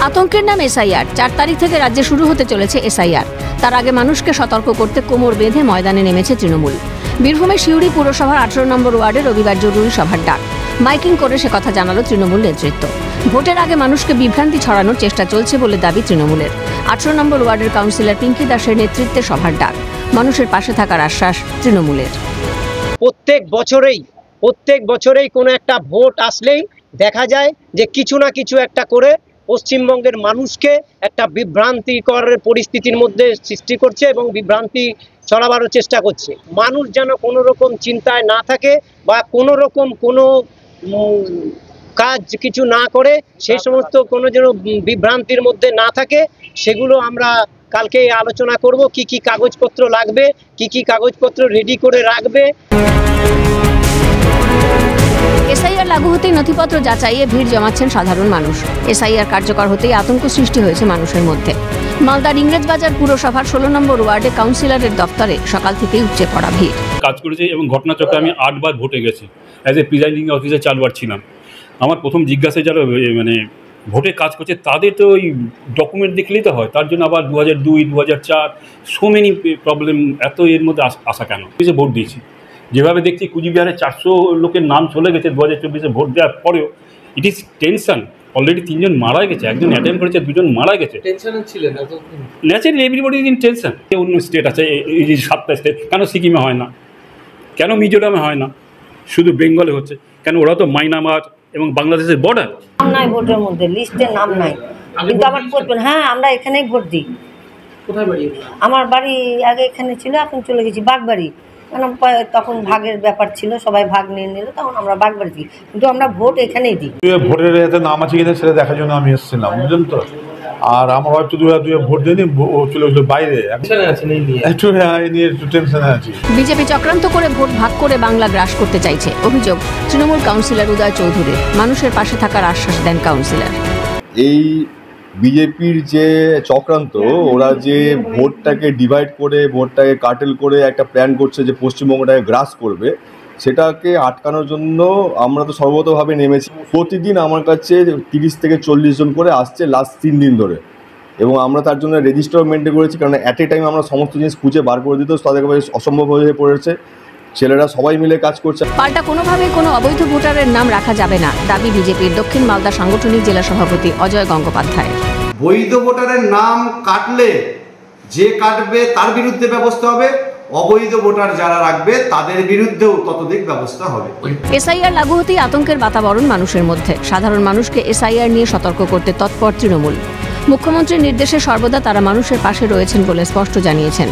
আতঙ্কের নাম এসআইআর। 4 তারিখ থেকে রাজ্যে শুরু হতে চলেছে এসআইআর। তার আগে মানুষকে সতর্ক করতে কোমর বেঁধে ময়দানে নেমেছে তৃণমূল। বীরভূমের সিউড়ি পুরসভার 18 নম্বর ওয়ার্ডে রবিবার জরুরি সভার ডাক। মাইকিং করে সে কথা জানালো তৃণমূল নেতৃত্ব। ভোটের আগে মানুষকে বিভ্রান্তি ছড়ানোর চেষ্টা চলছে বলে দাবি তৃণমূলের। 18 নম্বর ওয়ার্ডের কাউন্সিলর পিঙ্কি দাসের নেতৃত্বে সভার ডাক। মানুষের পাশে থাকার আশ্বাস তৃণমূলের। প্রত্যেক বছরেই কোনো একটা ভোট আসলেই দেখা যায় যে কিছু না কিছু একটা করে পশ্চিমবঙ্গের মানুষকে একটা বিভ্রান্তিকর পরিস্থিতির মধ্যে সৃষ্টি করছে এবং বিভ্রান্তি ছড়াবারও চেষ্টা করছে। মানুষ যেন কোনো রকম চিন্তায় না থাকে বা কোনো রকম কোনো কাজ কিছু না করে, সেই সমস্ত কোনো যেন বিভ্রান্তির মধ্যে না থাকে, সেগুলো আমরা কালকে আলোচনা করব। কি কি কাগজপত্র লাগবে, কি কি কাগজপত্র রেডি করে রাখবে। এসআইআর লাগু হতেই নথিপত্র যাচাইয়ে ভিড় জমাচ্ছেন সাধারণ মানুষ। এসআইআর কার্যকর হতেই আতঙ্ক সৃষ্টি হয়েছে মানুষের মধ্যে। মালদার ইংরেজবাজার পুরসভার 16 নম্বর ওয়ার্ডে কাউন্সিলরের দপ্তরে সকাল থেকেই উপচে পড়া ভিড়। কাজ করেছি এবং ঘটনাচক্রে আমি 8 বার ভোটে গেছি। অ্যাজ এ প্রিজাইডিং অফিসার 4 বার ছিলাম। আমার প্রথম জিজ্ঞাসা যারা ভোটে কাজ করছে তাদের তো ওই ডকুমেন্ট দেখলেই তো হয়, তার জন্য আবার 2002, 2004 সো মেনি প্রবলেম। এত এর মধ্যে আসা কেন? ভোট দিয়েছি, যেভাবে দেখছি কুচবিহারে 400 লোকের নাম চলে গেছে 2024 ভোট দেওয়ার পরেও। It is tension. অলরেডি 3 জন মারা গেছে, একজন অ্যাটেম্প করেছে, 2 জন মারা গেছে। Naturally everybody is in tension. অন্য স্টেট আছে, এই 7টা স্টেট, কেন সিকিমে হয় না, কেন মিজোরামে হয় না, শুধু বেঙ্গলে হচ্ছে কেন? ওরা তো মায়ানমার এবং বাংলাদেশের বর্ডার। নাম নাই ভোটের মধ্যে, লিস্টে নাম নাই, কিন্তু আমার করবেন। হ্যাঁ, আমরা এখানেই ভোট দিই। কোথায় বাড়ি? আমার বাড়ি আগে এখানে ছিল, এখন চলে গেছি বাগবাড়ি। কারণ তখন ভাগের ব্যাপার ছিল, সবাই ভাগ নিয়ে নিল, তখন আমরা বাগবাড়ি দিই, কিন্তু আমরা ভোট এখানেই দিই। ভোটের এতে নাম আছে কিনা সেটা দেখার জন্য আমি এসেছিলাম, বুঝলেন তো। আর আমার হয়তো 2 ভোট দিইনি, ও চলে গেছিল বাইরে। একটু টেনশনে আছি। বিজেপি চক্রান্ত করে ভোট ভাগ করে বাংলা গ্রাস করতে চাইছে অভিযোগ তৃণমূল কাউন্সিলর উদয় চৌধুরীর। মানুষের পাশে থাকার আশ্বাস দেন কাউন্সিলর। এই বিজেপির যে চক্রান্ত, ওরা যে ভোটটাকে ডিভাইড করে, ভোটটাকে কাটেল করে একটা প্ল্যান করছে যে পশ্চিমবঙ্গটাকে গ্রাস করবে, সেটাকে আটকানোর জন্য আমরা তো সর্বতভাবে নেমেছি। প্রতিদিন আমার কাছে 30 থেকে 40 জন করে আসছে লাস্ট 3 দিন ধরে, এবং আমরা তার জন্য রেজিস্টার মেনটেন করেছি। কারণ অ্যাট এ টাইম আমরা সমস্ত জিনিস খুঁজে বার করে দিতে তাদের অসম্ভব হয়ে পড়েছে। ছেলেরা সবাই মিলে কাজ করছে। পাল্টা কোনোভাবে কোনো অবৈধ ভোটারের নাম রাখা যাবে না, দাবি বিজেপির দক্ষিণ মালদা সাংগঠনিক জেলা সভাপতি অজয় গঙ্গোপাধ্যায়। বৈধ ভোটারের নাম কাটলে যে কাটবে তার বিরুদ্ধে ব্যবস্থা হবে, অবৈধ ভোটার যারা রাখবে তাদের বিরুদ্ধেও ততোধিক ব্যবস্থা হবে। এসআইআর লাগু হতেই আতঙ্কের বাতাবরণ মানুষের মধ্যে। সাধারণ মানুষকে এসআইআর নিয়ে সতর্ক করতে তৎপর তৃণমূল। মুখ্যমন্ত্রীর নির্দেশে সর্বদা তারা মানুষের পাশে রয়েছেন বলে স্পষ্ট জানিয়েছেন।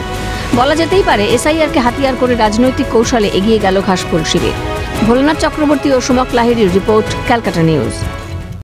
বলা যেতেই পারে এসআইআরকে হাতিয়ার করে রাজনৈতিক কৌশলে এগিয়ে গেল ঘাসফুল শিবির। ভোলানাথ চক্রবর্তী ও সুমক লাহিড়ির রিপোর্ট, ক্যালকাটা নিউজ।